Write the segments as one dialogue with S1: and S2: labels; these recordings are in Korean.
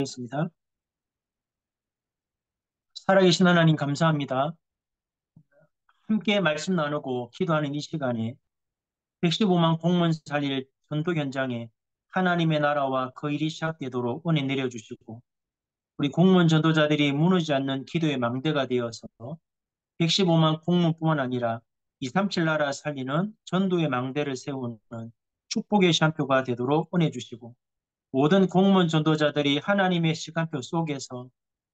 S1: 있습니다. 살아계신 하나님 감사합니다. 함께 말씀 나누고 기도하는 이 시간에 115만 공문 살릴 전도 현장에 하나님의 나라와 그 일이 시작되도록 은혜 내려주시고 우리 공무원 전도자들이 무너지지 않는 기도의 망대가 되어서 115만 공무뿐만 아니라 237 나라 살리는 전도의 망대를 세우는 축복의 시간표가 되도록 은혜 주시고 모든 공무원 전도자들이 하나님의 시간표 속에서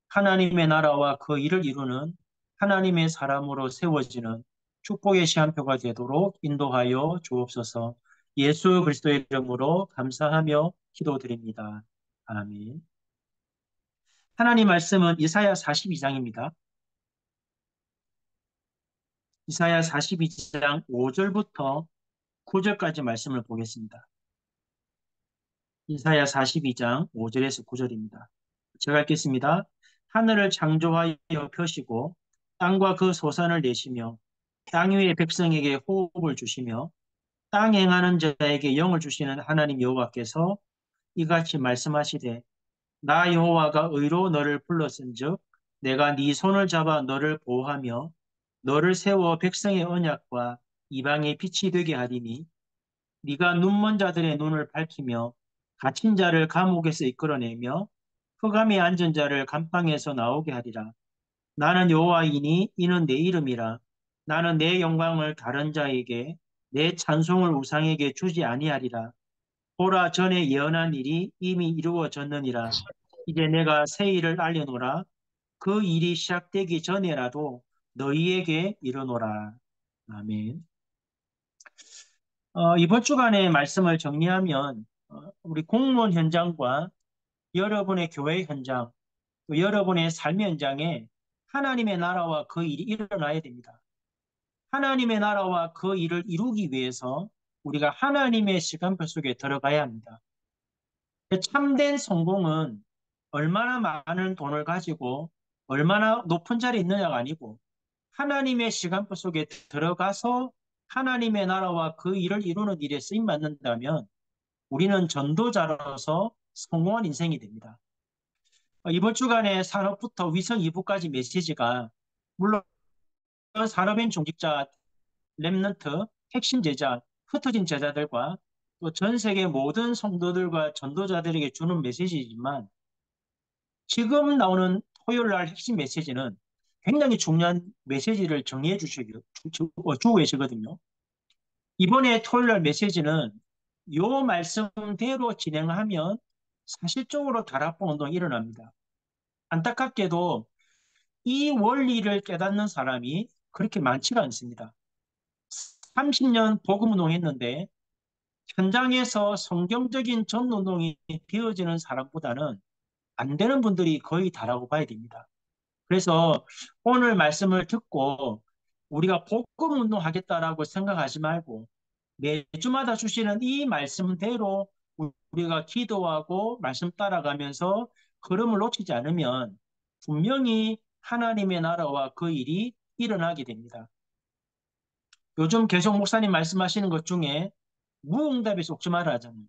S1: 하나님의 나라와 그 일을 이루는 하나님의 사람으로 세워지는 축복의 시한표가 되도록 인도하여 주옵소서. 예수 그리스도의 이름으로 감사하며 기도드립니다. 아멘. 하나님 말씀은 이사야 42장입니다. 이사야 42장 5절부터 9절까지 말씀을 보겠습니다. 이사야 42장 5절에서 9절입니다. 제가 읽겠습니다. 하늘을 창조하여 펴시고 땅과 그 소산을 내시며 땅 위의 백성에게 호흡을 주시며 땅 행하는 자에게 영을 주시는 하나님 여호와께서 이같이 말씀하시되 나 여호와가 의로 너를 불렀은즉 내가 네 손을 잡아 너를 보호하며 너를 세워 백성의 언약과 이방의 빛이 되게 하리니 네가 눈먼 자들의 눈을 밝히며 갇힌 자를 감옥에서 이끌어내며 흑암에 앉은 자를 감방에서 나오게 하리라. 나는 여호와이니 이는 내 이름이라. 나는 내 영광을 다른 자에게 내 찬송을 우상에게 주지 아니하리라. 보라 전에 예언한 일이 이미 이루어졌느니라. 이제 내가 새 일을 알려노라. 그 일이 시작되기 전에라도 너희에게 이르노라. 아멘. 이번 주간의 말씀을 정리하면 우리 공무원 현장과 여러분의 교회 현장, 또 여러분의 삶의 현장에 하나님의 나라와 그 일이 일어나야 됩니다. 하나님의 나라와 그 일을 이루기 위해서 우리가 하나님의 시간표 속에 들어가야 합니다. 참된 성공은 얼마나 많은 돈을 가지고 얼마나 높은 자리에 있느냐가 아니고 하나님의 시간표 속에 들어가서 하나님의 나라와 그 일을 이루는 일에 쓰임받는다면 우리는 전도자로서 성공한 인생이 됩니다. 이번 주간에 산업부터 위성 2부까지 메시지가 물론 산업인 중직자, 렘넌트, 핵심 제자, 흩어진 제자들과 또 전 세계 모든 성도들과 전도자들에게 주는 메시지이지만 지금 나오는 토요일 날 핵심 메시지는 굉장히 중요한 메시지를 정리해 주고 계시거든요. 이번에 토요일 날 메시지는 요 말씀대로 진행하면 사실적으로 다락방 운동이 일어납니다. 안타깝게도 이 원리를 깨닫는 사람이 그렇게 많지가 않습니다. 30년 복음 운동했는데 현장에서 성경적인 전운동이 되어지는 사람보다는 안 되는 분들이 거의 다라고 봐야 됩니다. 그래서 오늘 말씀을 듣고 우리가 복음 운동하겠다라고 생각하지 말고 매주마다 주시는 이 말씀대로 우리가 기도하고 말씀 따라가면서 걸음을 놓치지 않으면 분명히 하나님의 나라와 그 일이 일어나게 됩니다. 요즘 계속 목사님 말씀하시는 것 중에 무응답에 속지 말아 하잖아요.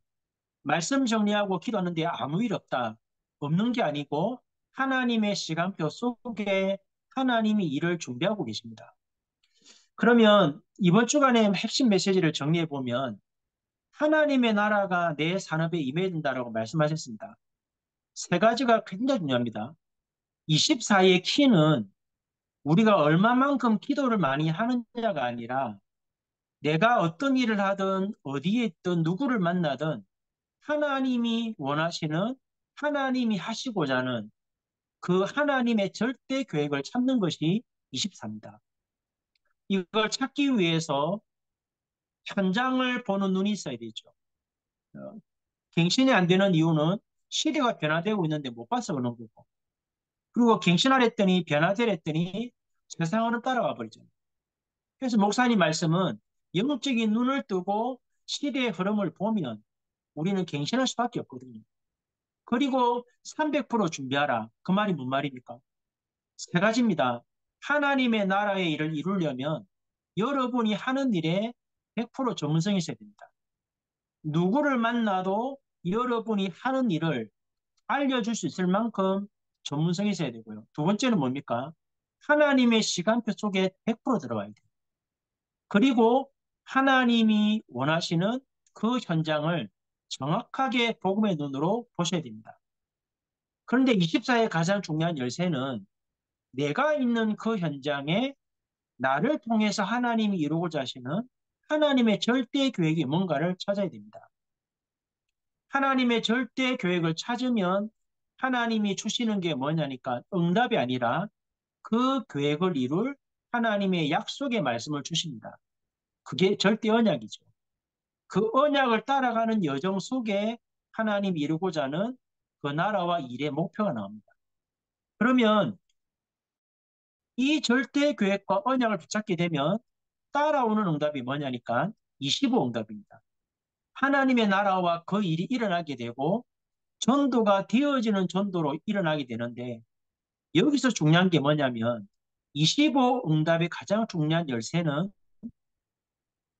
S1: 말씀 정리하고 기도하는데 아무 일 없다. 없는 게 아니고 하나님의 시간표 속에 하나님이 일을 준비하고 계십니다. 그러면 이번 주간의 핵심 메시지를 정리해 보면 하나님의 나라가 내 산업에 임해야 된다라고 말씀하셨습니다. 세 가지가 굉장히 중요합니다. 24의 키는 우리가 얼마만큼 기도를 많이 하느냐가 아니라 내가 어떤 일을 하든 어디에 있든 누구를 만나든 하나님이 원하시는 하나님이 하시고자 하는 그 하나님의 절대 계획을 찾는 것이 24입니다. 이걸 찾기 위해서 현장을 보는 눈이 있어야 되죠. 어, 갱신이 안 되는 이유는 시대가 변화되고 있는데 못 봐서 그런 거고. 그리고 갱신하랬더니 변화되랬더니 세상으로 따라와 버리죠. 그래서 목사님 말씀은 영적인 눈을 뜨고 시대의 흐름을 보면 우리는 갱신할 수밖에 없거든요. 그리고 300% 준비하라. 그 말이 뭔 말입니까? 세 가지입니다. 하나님의 나라의 일을 이루려면 여러분이 하는 일에 100% 전문성이 있어야 됩니다. 누구를 만나도 여러분이 하는 일을 알려줄 수 있을 만큼 전문성이 있어야 되고요. 두 번째는 뭡니까? 하나님의 시간표 속에 100% 들어가야 돼요. 그리고 하나님이 원하시는 그 현장을 정확하게 복음의 눈으로 보셔야 됩니다. 그런데 24의 가장 중요한 열쇠는 내가 있는 그 현장에 나를 통해서 하나님이 이루고자 하시는 하나님의 절대 계획이 뭔가를 찾아야 됩니다. 하나님의 절대 계획을 찾으면 하나님이 주시는 게 뭐냐니까 응답이 아니라 그 계획을 이룰 하나님의 약속의 말씀을 주십니다. 그게 절대 언약이죠. 그 언약을 따라가는 여정 속에 하나님이 이루고자 하는 그 나라와 일의 목표가 나옵니다. 그러면 이 절대 계획과 언약을 붙잡게 되면 따라오는 응답이 뭐냐니까 25 응답입니다. 하나님의 나라와 그 일이 일어나게 되고 전도가 되어지는 전도로 일어나게 되는데 여기서 중요한 게 뭐냐면 25 응답의 가장 중요한 열쇠는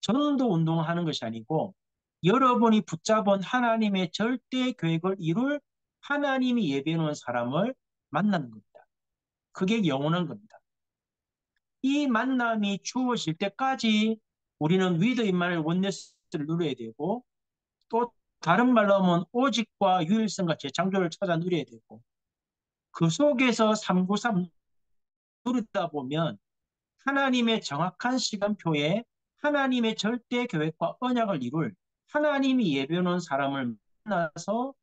S1: 전도 운동을 하는 것이 아니고 여러분이 붙잡은 하나님의 절대 계획을 이룰 하나님이 예비해 놓은 사람을 만나는 겁니다. 그게 영원한 겁니다. 이 만남이 주어질 때까지 우리는 위드 임마누엘 원네스를 누려야 되고 또 다른 말로 하면 오직과 유일성과 재창조를 찾아 누려야 되고 그 속에서 393 누리다 보면 하나님의 정확한 시간표에 하나님의 절대 계획과 언약을 이룰 하나님이 예비해 놓은 사람을 만나서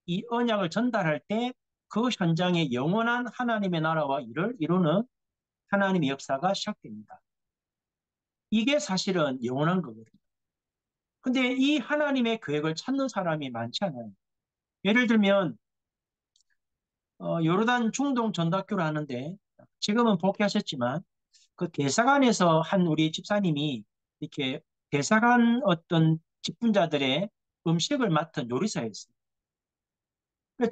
S1: 이 언약을 전달할 때 그 현장에 영원한 하나님의 나라와 일을 이루는 하나님의 역사가 시작됩니다. 이게 사실은 영원한 거거든요. 근데 이 하나님의 계획을 찾는 사람이 많지 않아요. 예를 들면 요르단 중동 전도학교를 하는데 지금은 복귀하셨지만 그 대사관에서 한 우리 집사님이 이렇게 대사관 어떤 직분자들의 음식을 맡은 요리사였어요.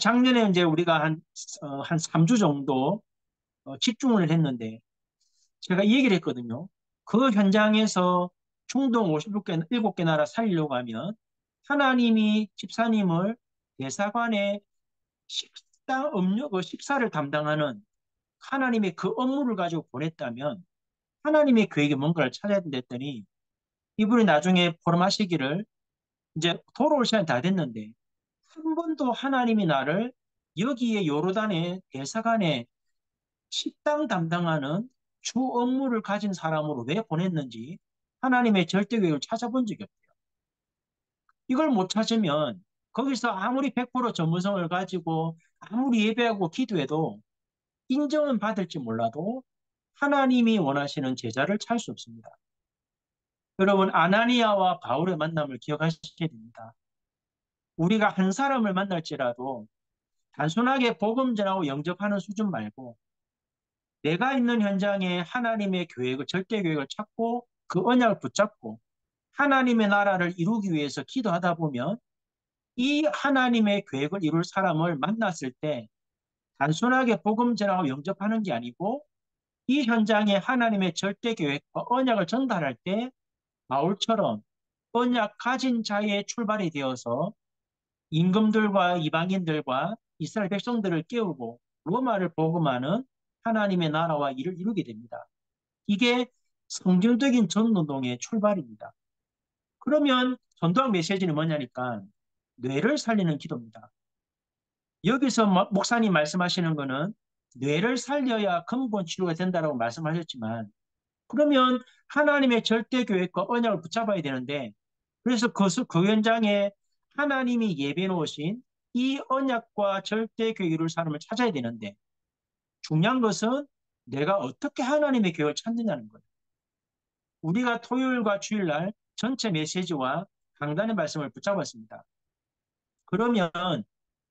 S1: 작년에 이제 우리가 한 3주 정도 집중을 했는데 제가 이 얘기를 했거든요. 그 현장에서 중동 56개, 7개 나라 살리려고 하면 하나님이 집사님을 대사관에 식당, 음료, 그 식사를 담당하는 하나님의 그 업무를 가지고 보냈다면 하나님의 계획이 뭔가를 찾아야 된다 했더니 이분이 나중에 포럼하시기를 이제 돌아올 시간이 다 됐는데 한 번도 하나님이 나를 여기에 요르단의 대사관에 식당 담당하는 주 업무를 가진 사람으로 왜 보냈는지 하나님의 절대 계획을 찾아본 적이 없대요. 이걸 못 찾으면 거기서 아무리 100% 전문성을 가지고 아무리 예배하고 기도해도 인정은 받을지 몰라도 하나님이 원하시는 제자를 찾을 수 없습니다. 여러분, 아나니아와 바울의 만남을 기억하셔야 됩니다. 우리가 한 사람을 만날지라도 단순하게 복음 전하고 영접하는 수준 말고 내가 있는 현장에 하나님의 계획을, 절대 계획을 찾고 그 언약을 붙잡고 하나님의 나라를 이루기 위해서 기도하다 보면 이 하나님의 계획을 이룰 사람을 만났을 때 단순하게 복음 전하고 영접하는 게 아니고 이 현장에 하나님의 절대 계획과 언약을 전달할 때 바울처럼 언약 가진 자의 출발이 되어서 임금들과 이방인들과 이스라엘 백성들을 깨우고 로마를 복음하는 하나님의 나라와 일을 이루게 됩니다. 이게 성경적인 전도동의 출발입니다. 그러면 전도학 메시지는 뭐냐니까 뇌를 살리는 기도입니다. 여기서 목사님 말씀하시는 거는 뇌를 살려야 근본 치료가 된다고 말씀하셨지만 그러면 하나님의 절대 계획과 언약을 붙잡아야 되는데 그래서 그 현장에 하나님이 예비해 놓으신 이 언약과 절대 계획을 사람을 찾아야 되는데 중요한 것은 내가 어떻게 하나님의 계획을 찾느냐는 거예요. 우리가 토요일과 주일날 전체 메시지와 강단의 말씀을 붙잡았습니다. 그러면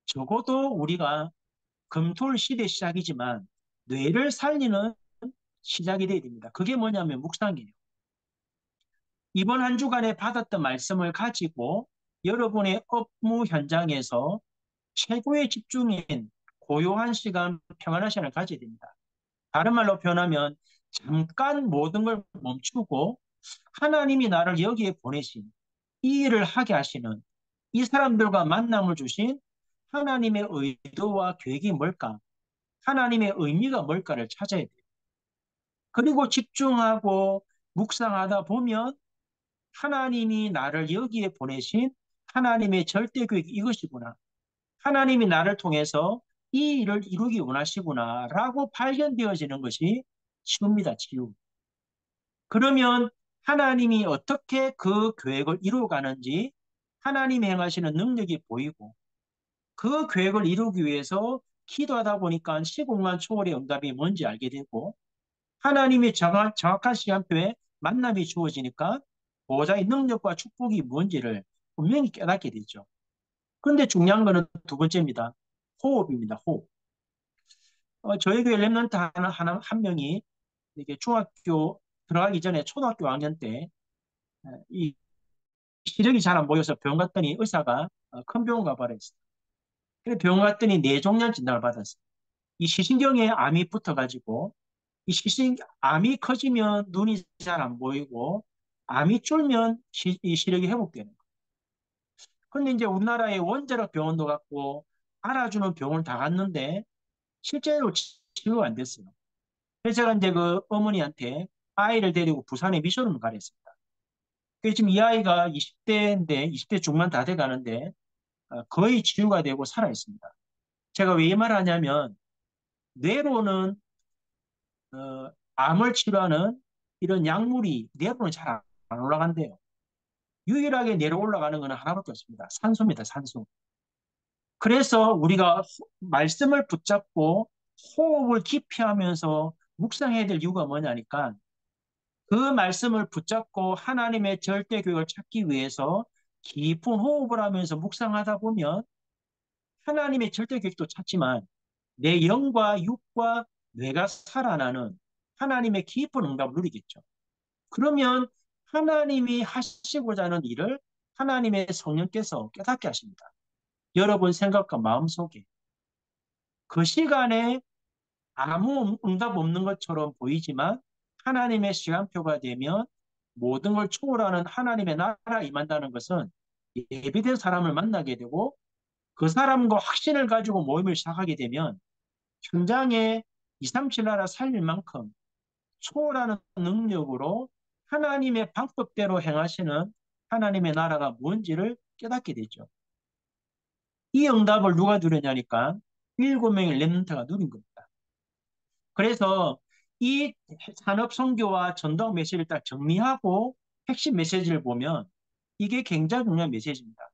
S1: 적어도 우리가 금토일 시대 시작이지만 뇌를 살리는 시작이 돼야 됩니다. 그게 뭐냐면 묵상이에요. 이번 한 주간에 받았던 말씀을 가지고 여러분의 업무 현장에서 최고의 집중인 고요한 시간, 평안한 시간을 가져야 됩니다. 다른 말로 표현하면 잠깐 모든 걸 멈추고 하나님이 나를 여기에 보내신 이 일을 하게 하시는 이 사람들과 만남을 주신 하나님의 의도와 계획이 뭘까? 하나님의 의미가 뭘까를 찾아야 돼요. 그리고 집중하고 묵상하다 보면 하나님이 나를 여기에 보내신 하나님의 절대 계획이 이것이구나. 하나님이 나를 통해서 이 일을 이루기 원하시구나 라고 발견되어지는 것이 치유입니다. 치유. 그러면 하나님이 어떻게 그 계획을 이루어가는지 하나님이 행하시는 능력이 보이고 그 계획을 이루기 위해서 기도하다 보니까 시공간 초월의 응답이 뭔지 알게 되고 하나님의 정확한 시간표에 만남이 주어지니까 보호자의 능력과 축복이 뭔지를 분명히 깨닫게 되죠. 그런데 중요한 거는 두 번째입니다. 호흡입니다. 호흡. 저희 교회 랩런트 한 명이 이게 중학교 들어가기 전에 초등학교 5학년 때 이 시력이 잘 안 보여서 병원 갔더니 의사가 큰 병원 가봐라 했어요. 그래서 병원 갔더니 뇌종양 진단을 받았어요. 이 시신경에 암이 붙어가지고 암이 커지면 눈이 잘 안 보이고 암이 줄면 이 시력이 회복되는 거예요. 근데 이제 우리나라에 원자력 병원도 갔고 알아주는 병원 다 갔는데 실제로 치료가 안 됐어요. 그래서 제가 이제 그 어머니한테 아이를 데리고 부산에 미션을 가랬습니다. 그래서 지금 이 아이가 20대인데 20대 중반 다 돼 가는데 거의 치유가 되고 살아 있습니다. 제가 왜 이 말을 하냐면 뇌로는 암을 치료하는 이런 약물이 뇌로는 잘 안 올라간대요. 유일하게 뇌로 올라가는 것은 하나밖에 없습니다. 산소입니다. 산소. 그래서 우리가 말씀을 붙잡고 호흡을 깊이 하면서 묵상해야 될 이유가 뭐냐니까 그 말씀을 붙잡고 하나님의 절대 교육을 찾기 위해서 깊은 호흡을 하면서 묵상하다 보면 하나님의 절대 계획도 찾지만 내 영과 육과 뇌가 살아나는 하나님의 깊은 응답을 누리겠죠. 그러면 하나님이 하시고자 하는 일을 하나님의 성령께서 깨닫게 하십니다. 여러분 생각과 마음속에 그 시간에 아무 응답 없는 것처럼 보이지만 하나님의 시간표가 되면 모든 걸 초월하는 하나님의 나라가 임한다는 것은 예비된 사람을 만나게 되고 그 사람과 확신을 가지고 모임을 시작하게 되면 현장에 237 나라 살릴 만큼 초월하는 능력으로 하나님의 방법대로 행하시는 하나님의 나라가 뭔지를 깨닫게 되죠. 이 응답을 누가 누렸냐니까 7명의 렘넌트가 누린 겁니다. 그래서 이 산업 선교와 전도학 메시지를 딱 정리하고 핵심 메시지를 보면 이게 굉장히 중요한 메시지입니다.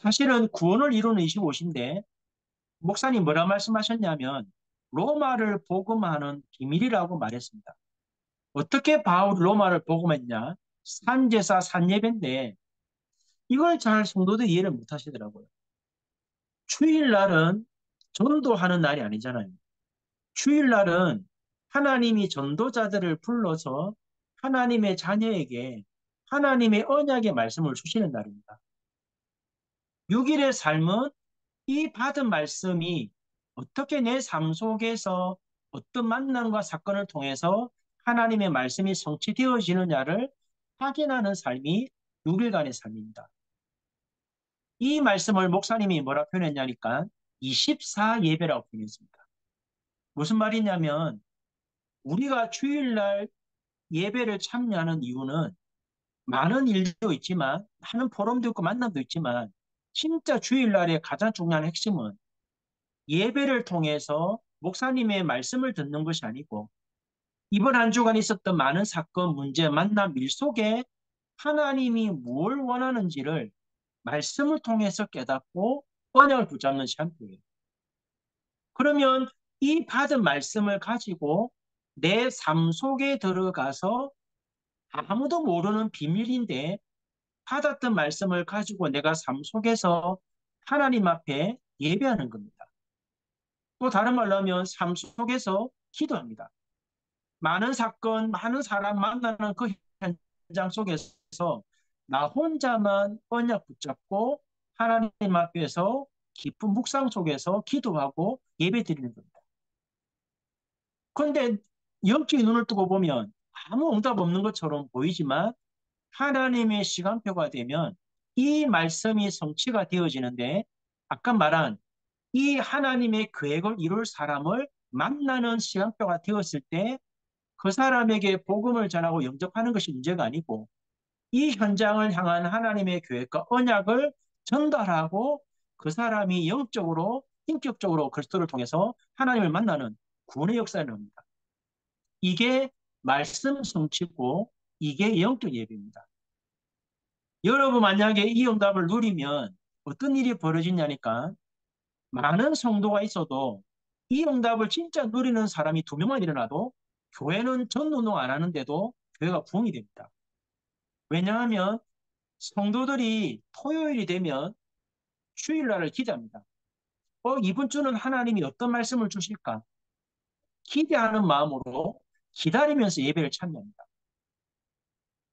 S1: 사실은 구원을 이루는 25시인데 목사님 뭐라 말씀하셨냐면 로마를 복음하는 비밀이라고 말했습니다. 어떻게 바울이 로마를 복음했냐? 산제사 산예배인데 이걸 잘 성도들이 이해를 못 하시더라고요. 주일날은 전도하는 날이 아니잖아요. 주일날은 하나님이 전도자들을 불러서 하나님의 자녀에게 하나님의 언약의 말씀을 주시는 날입니다. 6일의 삶은 이 받은 말씀이 어떻게 내 삶 속에서 어떤 만남과 사건을 통해서 하나님의 말씀이 성취되어지느냐를 확인하는 삶이 6일간의 삶입니다. 이 말씀을 목사님이 뭐라 표현했냐니까 24 예배라고 표현했습니다. 무슨 말이냐면 우리가 주일날 예배를 참여하는 이유는 많은 일도 있지만 많은 포럼도 있고 만남도 있지만 진짜 주일날의 가장 중요한 핵심은 예배를 통해서 목사님의 말씀을 듣는 것이 아니고 이번 한 주간 있었던 많은 사건, 문제, 만남, 일 속에 하나님이 뭘 원하는지를 말씀을 통해서 깨닫고 언약을 붙잡는 시간표예요. 그러면 이 받은 말씀을 가지고 내 삶 속에 들어가서 아무도 모르는 비밀인데 받았던 말씀을 가지고 내가 삶 속에서 하나님 앞에 예배하는 겁니다. 또 다른 말로 하면 삶 속에서 기도합니다. 많은 사건, 많은 사람 만나는 그 현장 속에서 나 혼자만 언약 붙잡고 하나님 앞에서 깊은 묵상 속에서 기도하고 예배 드리는 겁니다. 그런데 영적인 눈을 뜨고 보면 아무 응답 없는 것처럼 보이지만 하나님의 시간표가 되면 이 말씀이 성취가 되어지는데 아까 말한 이 하나님의 계획을 이룰 사람을 만나는 시간표가 되었을 때 그 사람에게 복음을 전하고 영접하는 것이 문제가 아니고 이 현장을 향한 하나님의 계획과 언약을 전달하고 그 사람이 영적으로 인격적으로 그리스도를 통해서 하나님을 만나는 구원의 역사를 합니다. 이게 말씀 성취고 이게 영적 예배입니다. 여러분 만약에 이 응답을 누리면 어떤 일이 벌어지냐니까 많은 성도가 있어도 이 응답을 진짜 누리는 사람이 2명만 일어나도 교회는 전운동 안 하는데도 교회가 부흥이 됩니다. 왜냐하면 성도들이 토요일이 되면 주일날을 기대합니다. 이번 주는 하나님이 어떤 말씀을 주실까? 기대하는 마음으로 기다리면서 예배를 참여합니다.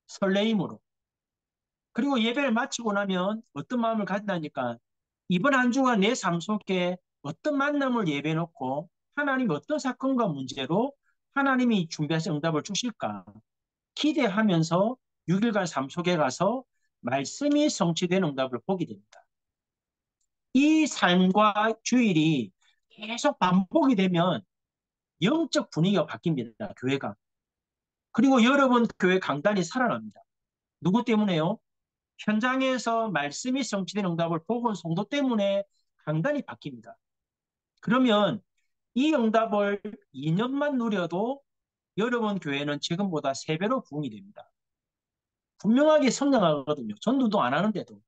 S1: 설레임으로. 그리고 예배를 마치고 나면 어떤 마음을 가진다니까 이번 한 주간 내 삶 속에 어떤 만남을 예배해 놓고 하나님이 어떤 사건과 문제로 하나님이 준비하신 응답을 주실까 기대하면서 6일간 삶 속에 가서 말씀이 성취된 응답을 보게 됩니다. 이 삶과 주일이 계속 반복이 되면 영적 분위기가 바뀝니다. 교회가. 그리고 여러분 교회 강단이 살아납니다. 누구 때문에요? 현장에서 말씀이 성취된 응답을 보고 온 성도 때문에 강단이 바뀝니다. 그러면 이 응답을 2년만 누려도 여러분 교회는 지금보다 3배로 부흥이 됩니다. 분명하게 성장하거든요. 전도도 안 하는데도.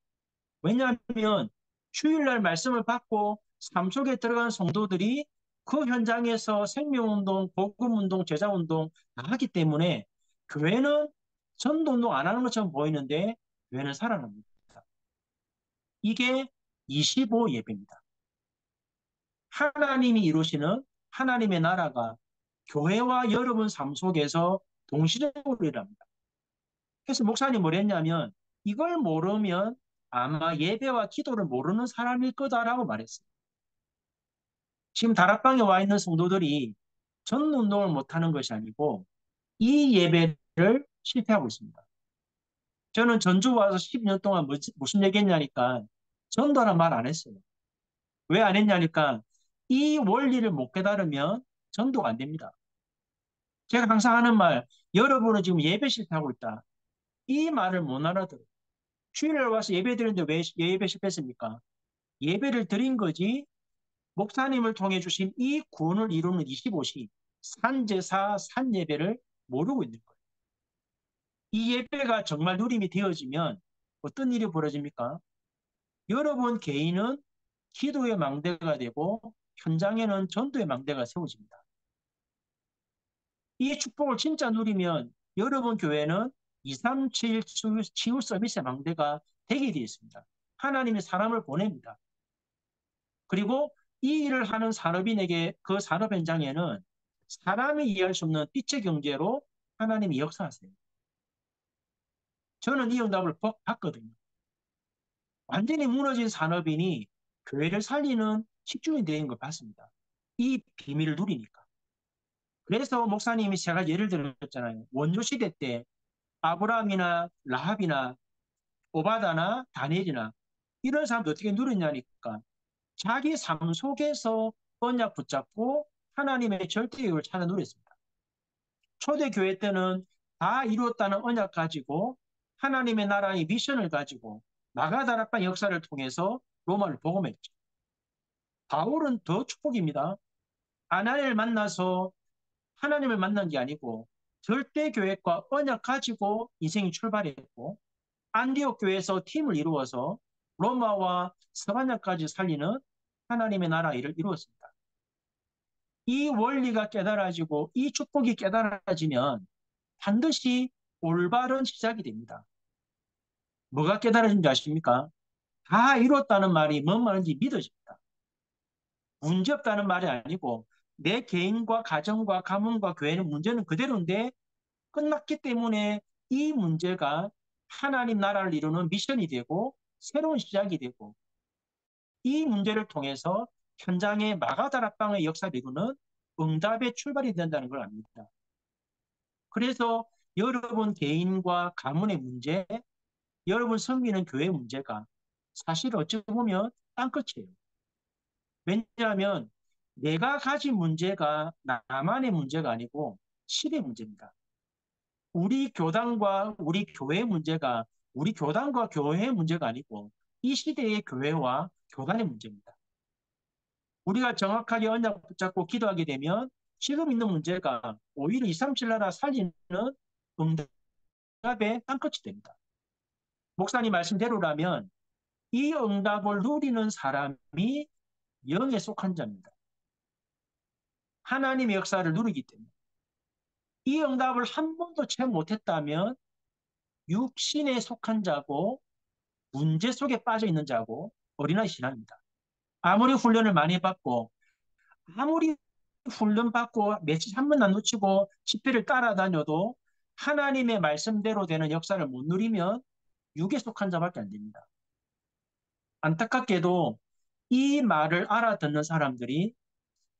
S1: 왜냐하면 주일날 말씀을 받고 삶 속에 들어간 성도들이 그 현장에서 생명운동, 복음운동, 제자운동 다 하기 때문에 교회는 전도운동 안 하는 것처럼 보이는데 교회는 살아납니다. 이게 25 예배입니다. 하나님이 이루시는 하나님의 나라가 교회와 여러분 삶 속에서 동시적으로 일합니다. 그래서 목사님 뭐랬냐면 이걸 모르면 아마 예배와 기도를 모르는 사람일 거다라고 말했어요. 지금 다락방에 와 있는 성도들이 전운동을 못하는 것이 아니고 이 예배를 실패하고 있습니다. 저는 전주 와서 10년 동안 무슨 얘기했냐니까 전도라는 말 안 했어요. 왜 안 했냐니까 이 원리를 못 깨달으면 전도가 안 됩니다. 제가 항상 하는 말, 여러분은 지금 예배 실패하고 있다. 이 말을 못 알아들어요. 주일에 와서 예배 드리는데 왜 예배 실패했습니까? 예배를 드린 거지 목사님을 통해 주신 이 구원을 이루는 25시 산제사 산예배를 모르고 있는 거예요. 이 예배가 정말 누림이 되어지면 어떤 일이 벌어집니까? 여러분 개인은 기도의 망대가 되고 현장에는 전도의 망대가 세워집니다. 이 축복을 진짜 누리면 여러분 교회는 237 치유 서비스의 망대가 되게 되어 있습니다. 하나님이 사람을 보냅니다. 그리고 이 일을 하는 산업인에게 그 산업 현장에는 사람이 이해할 수 없는 빛의 경제로 하나님이 역사하세요. 저는 이 응답을 봤거든요. 완전히 무너진 산업인이 교회를 살리는 식주인이 되는 걸 봤습니다. 이 비밀을 누리니까. 그래서 목사님이 제가 예를 들었잖아요. 원조 시대 때 아브라함이나 라합이나 오바다나 다니엘이나 이런 사람들 어떻게 누렸냐니까 자기 삶 속에서 언약 붙잡고 하나님의 절대율을 찾아 누렸습니다. 초대교회 때는 다 이루었다는 언약 가지고 하나님의 나라의 미션을 가지고 마가다락방 역사를 통해서 로마를 복음했죠. 바울은 더 축복입니다. 아나니를 만나서 하나님을 만난 게 아니고 절대 교회과 언약 가지고 인생이 출발했고 안디옥 교회에서 팀을 이루어서 로마와 서반야까지 살리는 하나님의 나라 일을 이루었습니다. 이 원리가 깨달아지고 이 축복이 깨달아지면 반드시 올바른 시작이 됩니다. 뭐가 깨달아진지 아십니까? 다 이뤘다는 말이 뭔 말인지 믿어집니다. 문제없다는 말이 아니고 내 개인과 가정과 가문과 교회는 문제는 그대로인데 끝났기 때문에 이 문제가 하나님 나라를 이루는 미션이 되고 새로운 시작이 되고 이 문제를 통해서 현장의 마가다락방의 역사를 이루는 응답의 출발이 된다는 걸 압니다. 그래서 여러분 개인과 가문의 문제, 여러분 섬기는 교회 문제가 사실 어찌 보면 땅끝이에요. 왜냐하면 내가 가진 문제가 나만의 문제가 아니고 시대의 문제입니다. 우리 교단과 우리 교회의 문제가 우리 교단과 교회의 문제가 아니고 이 시대의 교회와 교단의 문제입니다. 우리가 정확하게 언약 붙잡고 기도하게 되면 지금 있는 문제가 오히려 237 나라 살리는 응답의 땅끝이 됩니다. 목사님 말씀대로라면 이 응답을 누리는 사람이 영에 속한 자입니다. 하나님의 역사를 누리기 때문에. 이 응답을 한 번도 체험 못했다면 육신에 속한 자고 문제 속에 빠져 있는 자고 어린아이 신앙입니다. 아무리 훈련을 많이 받고 아무리 훈련 받고 며칠 한 번 안 놓치고 집회를 따라다녀도 하나님의 말씀대로 되는 역사를 못 누리면 육에 속한 자밖에 안 됩니다. 안타깝게도 이 말을 알아듣는 사람들이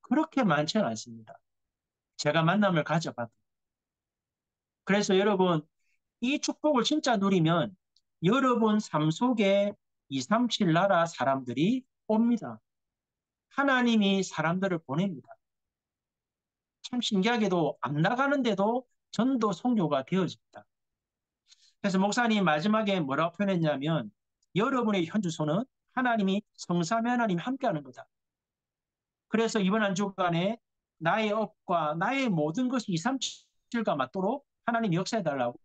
S1: 그렇게 많지는 않습니다. 제가 만남을 가져봐도. 그래서 여러분 이 축복을 진짜 누리면 여러분 삶 속에 237 나라 사람들이 옵니다. 하나님이 사람들을 보냅니다. 참 신기하게도 안 나가는데도 전도 선교가 되어집니다. 그래서 목사님 마지막에 뭐라고 표현했냐면 여러분의 현주소는 하나님이 성삼위 하나님이 함께하는 거다. 그래서 이번 한 주간에 나의 업과 나의 모든 것이 237과 맞도록 하나님 역사해달라고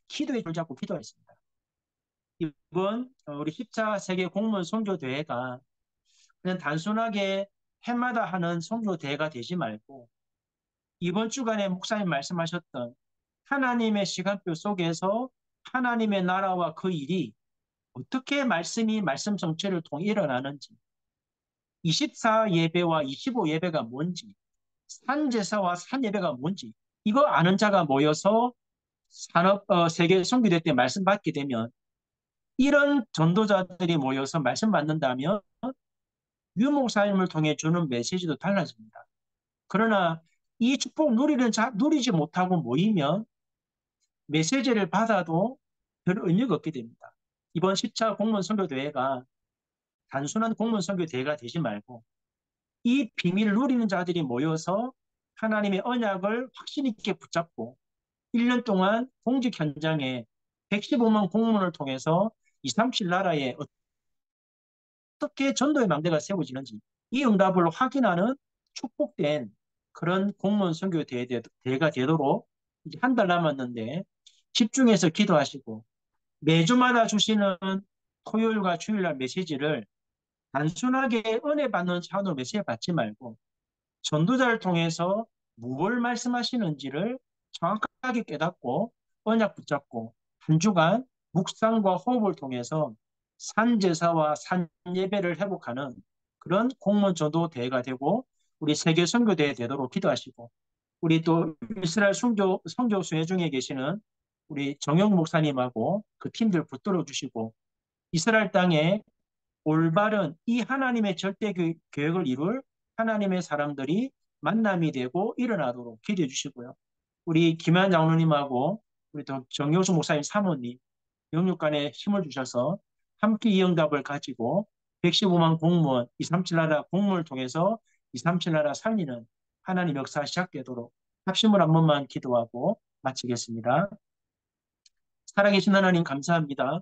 S1: 기도의 줄 잡고 기도했습니다. 이번 우리 14 세계 공무원 선교대회가 그냥 단순하게 해마다 하는 선교대회가 되지 말고 이번 주간에 목사님 말씀하셨던 하나님의 시간표 속에서 하나님의 나라와 그 일이 어떻게 말씀이 말씀 성취를 통해 일어나는지 24 예배와 25 예배가 뭔지 산제사와 산예배가 뭔지 이거 아는 자가 모여서 세계 선교대 때 말씀 받게 되면 이런 전도자들이 모여서 말씀 받는다면 유 목사님을 통해 주는 메시지도 달라집니다. 그러나 이 축복 누리지 못하고 모이면 메시지를 받아도 별 의미가 없게 됩니다. 이번 10차 공무원 선교대회가 단순한 공무원 선교대회가 되지 말고 이 비밀을 누리는 자들이 모여서 하나님의 언약을 확신 있게 붙잡고 1년 동안 공직 현장에 115만 공무원을 통해서 237 나라에 어떻게 전도의 망대가 세워지는지 이 응답을 확인하는 축복된 그런 공무원 선교 대회가 되도록 이제 한 달 남았는데 집중해서 기도하시고 매주마다 주시는 토요일과 주일날 메시지를 단순하게 은혜 받는 차원으로 메시지 받지 말고 전도자를 통해서 무엇을 말씀하시는지를 정확하게 깨닫고 언약 붙잡고 한 주간 묵상과 호흡을 통해서 산제사와 산예배를 회복하는 그런 공무원 전도 대회가 되고 우리 세계 선교대회 되도록 기도하시고 우리 또 이스라엘 선교수회 중에 계시는 우리 정영 목사님하고 그 팀들 붙들어 주시고 이스라엘 땅에 올바른 이 하나님의 절대 계획을 이룰 하나님의 사람들이 만남이 되고 일어나도록 기도해 주시고요. 우리 김한 장로님하고 우리 또 정효수 목사님 사모님 영육간에 힘을 주셔서 함께 이 응답을 가지고 115만 공무원 237 나라 공무원을 통해서 237 나라 살리는 하나님 역사 시작되도록 합심을 한 번만 기도하고 마치겠습니다. 살아계신 하나님 감사합니다.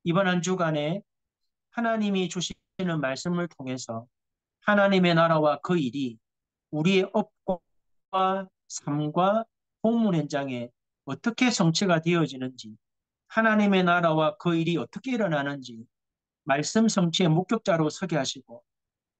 S1: 이번 한 주간에 하나님이 주시는 말씀을 통해서 하나님의 나라와 그 일이 우리의 업과 삶과 공문 현장에 어떻게 성취가 되어지는지 하나님의 나라와 그 일이 어떻게 일어나는지 말씀 성취의 목격자로 서게 하시고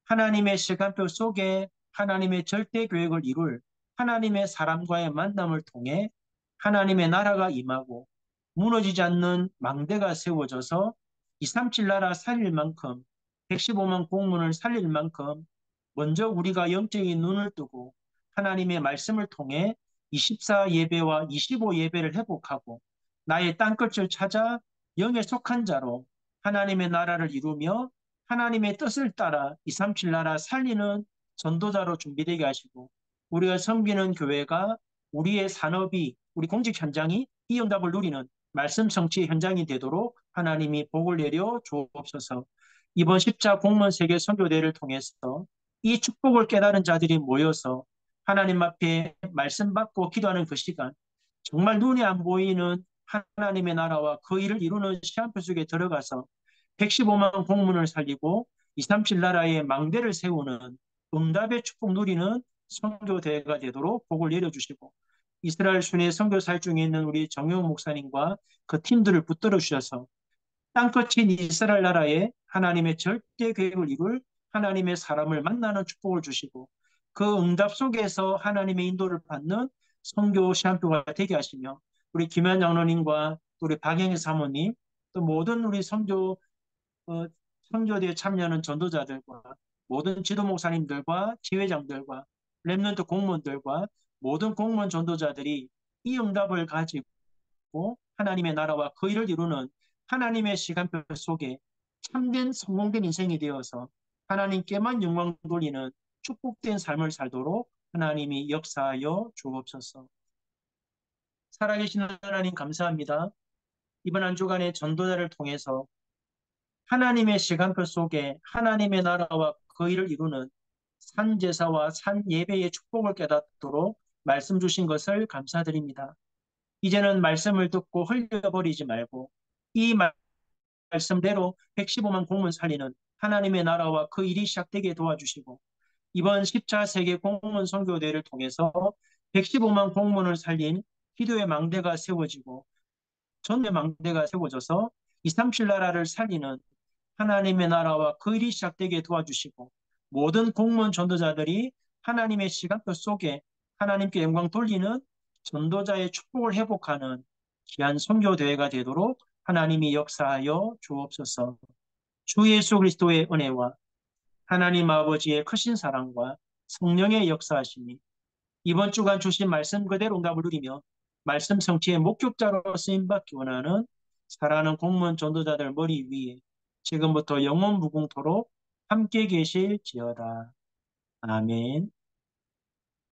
S1: 하나님의 시간표 속에 하나님의 절대 계획을 이룰 하나님의 사람과의 만남을 통해 하나님의 나라가 임하고 무너지지 않는 망대가 세워져서 237 나라 살릴 만큼 115만 공문을 살릴 만큼 먼저 우리가 영적인 눈을 뜨고 하나님의 말씀을 통해 24 예배와 25 예배를 회복하고 나의 땅끝을 찾아 영에 속한 자로 하나님의 나라를 이루며 하나님의 뜻을 따라 237 나라 살리는 전도자로 준비되게 하시고 우리가 섬기는 교회가 우리의 산업이 우리 공직 현장이 이 응답을 누리는 말씀 성취 현장이 되도록 하나님이 복을 내려 주옵소서. 이번 십자 공무원 세계 선교대회를 통해서 이 축복을 깨달은 자들이 모여서 하나님 앞에 말씀 받고 기도하는 그 시간, 정말 눈에 안 보이는 하나님의 나라와 그 일을 이루는 시한표 속에 들어가서 115만 공문을 살리고 237 나라의 망대를 세우는 응답의 축복 누리는 선교대회가 되도록 복을 내려주시고, 이스라엘 순회 선교사역 중에 있는 우리 정용 목사님과 그 팀들을 붙들어 주셔서 땅끝인 이스라엘 나라에 하나님의 절대 계획을 이룰 하나님의 사람을 만나는 축복을 주시고, 그 응답 속에서 하나님의 인도를 받는 선교 시한표가 되게 하시며, 우리 김현 장로님과 우리 박영희 사모님, 또 모든 우리 선교대에 참여하는 전도자들과 모든 지도 목사님들과 지회장들과 렘넌트 공무원들과 모든 공무원 전도자들이 이 응답을 가지고 하나님의 나라와 그 일을 이루는 하나님의 시간표 속에 참된 성공된 인생이 되어서 하나님께만 영광 돌리는 축복된 삶을 살도록 하나님이 역사하여 주옵소서. 살아계신 하나님 감사합니다. 이번 한 주간의 전도자를 통해서 하나님의 시간표 속에 하나님의 나라와 그 일을 이루는 산제사와 산예배의 축복을 깨닫도록 말씀 주신 것을 감사드립니다. 이제는 말씀을 듣고 흘려버리지 말고 이 말씀대로 115만 공문 살리는 하나님의 나라와 그 일이 시작되게 도와주시고, 이번 10차 세계 공문 선교대회를 통해서 115만 공문을 살린 기도의 망대가 세워지고 전의 망대가 세워져서 237 나라를 살리는 하나님의 나라와 그 일이 시작되게 도와주시고, 모든 공무원 전도자들이 하나님의 시간표 속에 하나님께 영광 돌리는 전도자의 축복을 회복하는 귀한 선교대회가 되도록 하나님이 역사하여 주옵소서. 주 예수 그리스도의 은혜와 하나님 아버지의 크신 사랑과 성령의 역사하심이 이번 주간 주신 말씀 그대로 응답을 누리며 말씀 성취의 목격자로 쓰임받기 원하는 사랑하는 공무원 전도자들 머리 위에 지금부터 영원 무궁토록 함께 계실지어다. 아멘.